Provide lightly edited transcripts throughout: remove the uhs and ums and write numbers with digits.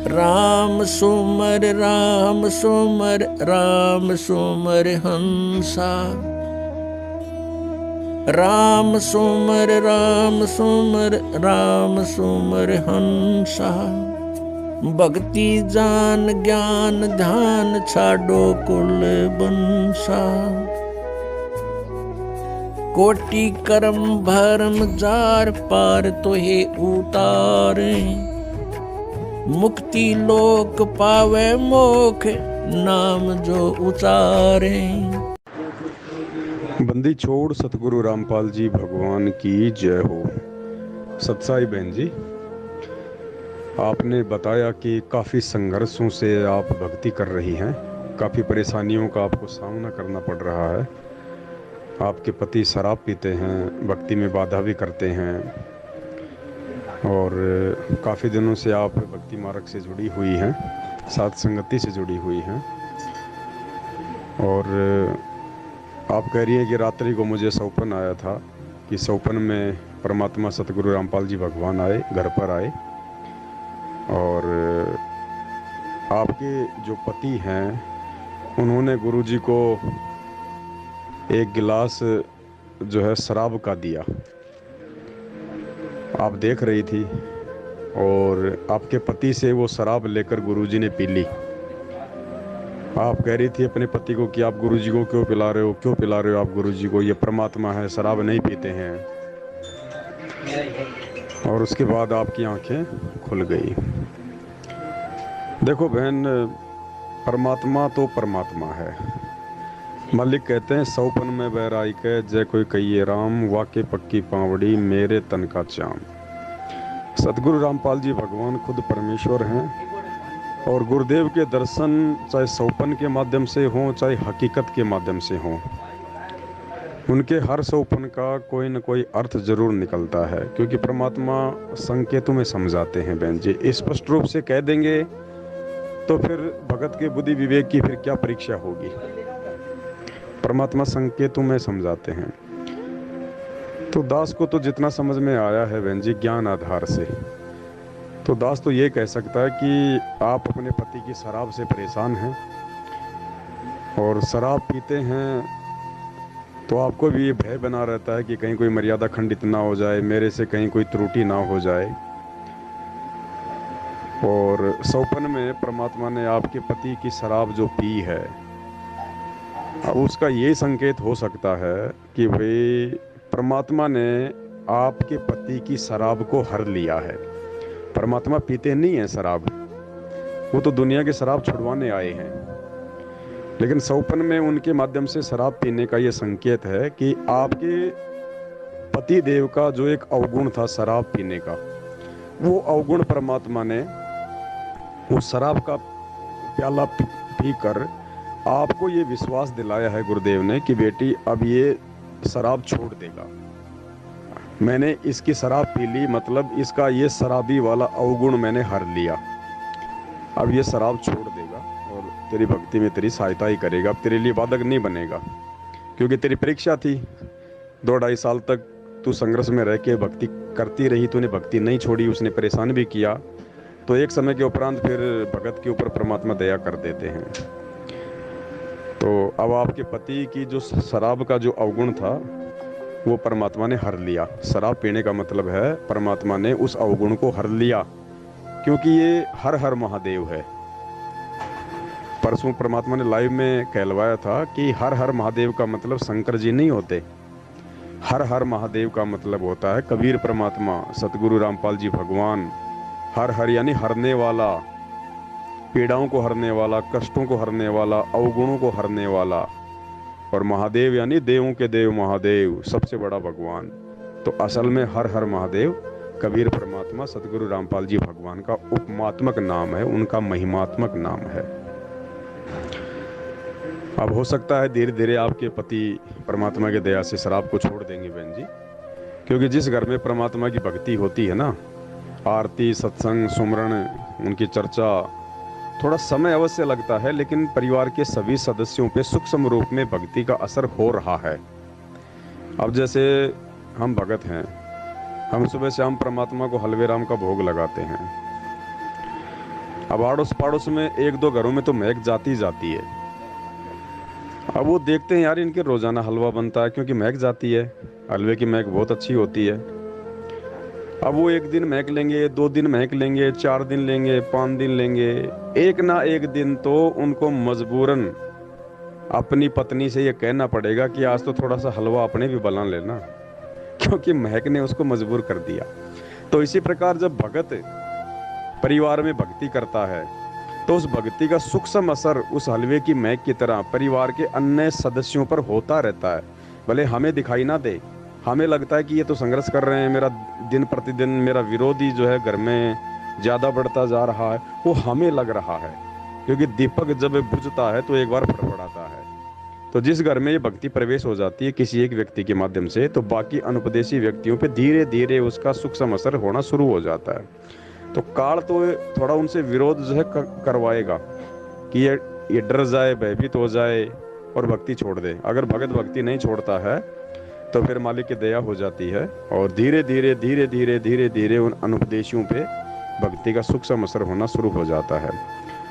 राम सुमर राम सुमर राम सुमर हंसा। राम सुमर राम सुमर राम सुमर हंसा। भक्ति जान ज्ञान ध्यान छाड़ो कुल बंसा। कोटि कर्म भरम जार पार तो हे उतारे। मुक्ति लोक पावे मोख नाम जो उचारे। बंदी छोड़ सतगुरु रामपाल जी भगवान की जय हो। सत्साई बहन जी, आपने बताया कि काफ़ी संघर्षों से आप भक्ति कर रही हैं, काफ़ी परेशानियों का आपको सामना करना पड़ रहा है। आपके पति शराब पीते हैं, भक्ति में बाधा भी करते हैं और काफ़ी दिनों से आप भक्ति मार्ग से जुड़ी हुई हैं, साथ संगति से जुड़ी हुई हैं। और आप कह रही हैं कि रात्रि को मुझे सौपन आया था कि सौपन में परमात्मा सतगुरु रामपाल जी भगवान आए, घर पर आए और आपके जो पति हैं उन्होंने गुरुजी को एक गिलास जो है शराब का दिया। आप देख रही थी और आपके पति से वो शराब लेकर गुरुजी ने पी ली। आप कह रही थी अपने पति को कि आप गुरुजी को क्यों पिला रहे हो, क्यों पिला रहे हो आप गुरुजी को, ये परमात्मा है, शराब नहीं पीते हैं। और उसके बाद आपकी आंखें खुल गई। देखो बहन, परमात्मा तो परमात्मा है। मलिक कहते हैं सौपन में बैराई के जय कोई कहिए राम, वाके पक्की पावड़ी मेरे तन का चाम। सतगुरु रामपाल जी भगवान खुद परमेश्वर हैं और गुरुदेव के दर्शन चाहे सौपन के माध्यम से हों चाहे हकीकत के माध्यम से हों, उनके हर सौपन का कोई न कोई अर्थ जरूर निकलता है, क्योंकि परमात्मा संकेतों में समझाते हैं। बहन जी, स्पष्ट रूप से कह देंगे तो फिर भगत के बुद्धि विवेक की फिर क्या परीक्षा होगी। परमात्मा संकेतों में समझाते हैं। तो दास को तो जितना समझ में आया है बहन जी ज्ञान आधार से, तो दास तो ये कह सकता है कि आप अपने पति की शराब से परेशान हैं और शराब पीते हैं तो आपको भी ये भय बना रहता है कि कहीं कोई मर्यादा खंडित ना हो जाए, मेरे से कहीं कोई त्रुटि ना हो जाए। और सौपन में परमात्मा ने आपके पति की शराब जो पी है, अब उसका ये संकेत हो सकता है कि भाई परमात्मा ने आपके पति की शराब को हर लिया है। परमात्मा पीते नहीं है शराब, वो तो दुनिया की शराब छुड़वाने आए हैं, लेकिन सौपन में उनके माध्यम से शराब पीने का ये संकेत है कि आपके पति देव का जो एक अवगुण था शराब पीने का, वो अवगुण परमात्मा ने उस शराब का प्याला पी कर आपको ये विश्वास दिलाया है गुरुदेव ने कि बेटी अब ये शराब छोड़ देगा। मैंने इसकी शराब पी ली, मतलब इसका ये शराबी वाला अवगुण मैंने हर लिया, अब ये शराब छोड़ देगा और तेरी भक्ति में तेरी सहायता ही करेगा, अब तेरे लिए बाधक नहीं बनेगा। क्योंकि तेरी परीक्षा थी, 2-2.5 साल तक तू संघर्ष में रह के भक्ति करती रही, तूने भक्ति नहीं छोड़ी, उसने परेशान भी किया, तो एक समय के उपरांत फिर भगत के ऊपर परमात्मा दया कर देते हैं। तो अब आपके पति की जो शराब का जो अवगुण था वो परमात्मा ने हर लिया। शराब पीने का मतलब है परमात्मा ने उस अवगुण को हर लिया, क्योंकि ये हर हर महादेव है। परसों परमात्मा ने लाइव में कहलवाया था कि हर हर महादेव का मतलब शंकर जी नहीं होते। हर हर महादेव का मतलब होता है कबीर परमात्मा, सतगुरु रामपाल जी भगवान। हर हर यानी हरने वाला, पीड़ाओं को हरने वाला, कष्टों को हरने वाला, अवगुणों को हरने वाला। और महादेव यानी देवों के देव महादेव, सबसे बड़ा भगवान। तो असल में हर हर महादेव कबीर परमात्मा सतगुरु रामपाल जी भगवान का उपमात्मक नाम है, उनका महिमात्मक नाम है। अब हो सकता है धीरे धीरे आपके पति परमात्मा की दया से शराब को छोड़ देंगे बहन जी, क्योंकि जिस घर में परमात्मा की भक्ति होती है ना, आरती सत्संग सुमरण उनकी चर्चा, थोड़ा समय अवश्य लगता है, लेकिन परिवार के सभी सदस्यों पे सूक्ष्म रूप में भक्ति का असर हो रहा है। अब जैसे हम भगत हैं, हम सुबह शाम परमात्मा को हलवे राम का भोग लगाते हैं, अब आड़ोस पड़ोस में एक दो घरों में तो महक जाती ही जाती है। अब वो देखते हैं यार इनके रोजाना हलवा बनता है, क्योंकि महक जाती है, हलवे की महक बहुत अच्छी होती है। अब वो एक दिन महक लेंगे, 2 दिन महक लेंगे, 4 दिन लेंगे, 5 दिन लेंगे। एक ना एक दिन तो उनको मजबूरन अपनी पत्नी से ये कहना पड़ेगा कि आज तो थोड़ा सा हलवा अपने भी बना लेना, क्योंकि महक ने उसको मजबूर कर दिया। तो इसी प्रकार जब भगत परिवार में भक्ति करता है तो उस भक्ति का सूक्ष्म असर उस हलवे की महक की तरह परिवार के अन्य सदस्यों पर होता रहता है। भले हमें दिखाई ना दे, हमें लगता है कि ये तो संघर्ष कर रहे हैं, मेरा दिन प्रतिदिन मेरा विरोधी जो है घर में ज़्यादा बढ़ता जा रहा है, वो हमें लग रहा है, क्योंकि दीपक जब बुझता है तो एक बार फड़फड़ाता है। तो जिस घर में ये भक्ति प्रवेश हो जाती है किसी एक व्यक्ति के माध्यम से, तो बाकी अनुपदेशी व्यक्तियों पे धीरे धीरे उसका सूक्ष्म असर होना शुरू हो जाता है। तो काल तो थोड़ा उनसे विरोध जो है करवाएगा कि ये डर जाए, भयभीत हो जाए और भक्ति छोड़ दे। अगर भगत भक्ति नहीं छोड़ता है तो फिर मालिक की दया हो जाती है और धीरे धीरे धीरे धीरे धीरे धीरे उन अनुपदेशियों पे भक्ति का सूक्ष्म असर होना शुरू हो जाता है।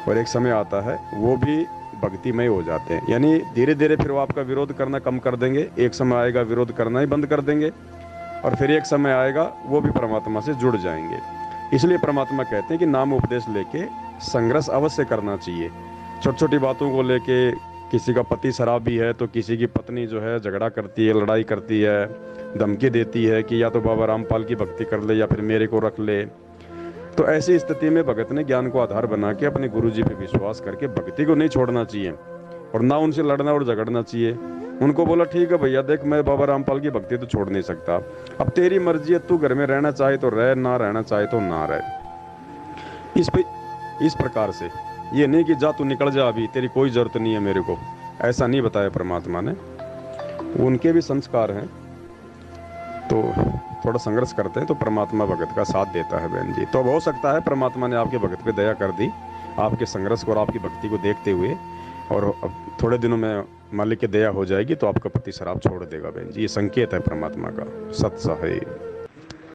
और एक समय आता है वो भी भक्तिमय हो जाते हैं, यानी धीरे धीरे फिर वो आपका विरोध करना कम कर देंगे। एक समय आएगा विरोध करना ही बंद कर देंगे, और फिर एक समय आएगा वो भी परमात्मा से जुड़ जाएंगे। इसलिए परमात्मा कहते हैं कि नाम उपदेश लेके संघर्ष अवश्य करना चाहिए। छोटी छोटी बातों को लेके, किसी का पति शराबी है तो किसी की पत्नी जो है झगड़ा करती है, लड़ाई करती है, धमकी देती है कि या तो बाबा रामपाल की भक्ति कर ले या फिर मेरे को रख ले। तो ऐसी स्थिति में भगत ने ज्ञान को आधार बना के अपने गुरु जी पे विश्वास करके भक्ति को नहीं छोड़ना चाहिए और ना उनसे लड़ना और झगड़ना चाहिए। उनको बोला ठीक है भैया, देख मैं बाबा रामपाल की भक्ति तो छोड़ नहीं सकता, अब तेरी मर्जी है, तू घर में रहना चाहे तो रह, ना रहना चाहे तो ना रह। इस प्रकार से, ये नहीं कि जा तू निकल जा, अभी तेरी कोई जरूरत नहीं है मेरे को, ऐसा नहीं बताया परमात्मा ने। उनके भी संस्कार हैं, तो थोड़ा संघर्ष करते हैं तो परमात्मा भगत का साथ देता है बहन जी। तो अब हो सकता है परमात्मा ने आपके भगत पे दया कर दी, आपके संघर्ष को और आपकी भक्ति को देखते हुए, और अब थोड़े दिनों में मालिक की दया हो जाएगी तो आपका पति शराब छोड़ देगा बहन जी। ये संकेत है परमात्मा का, सत्य है।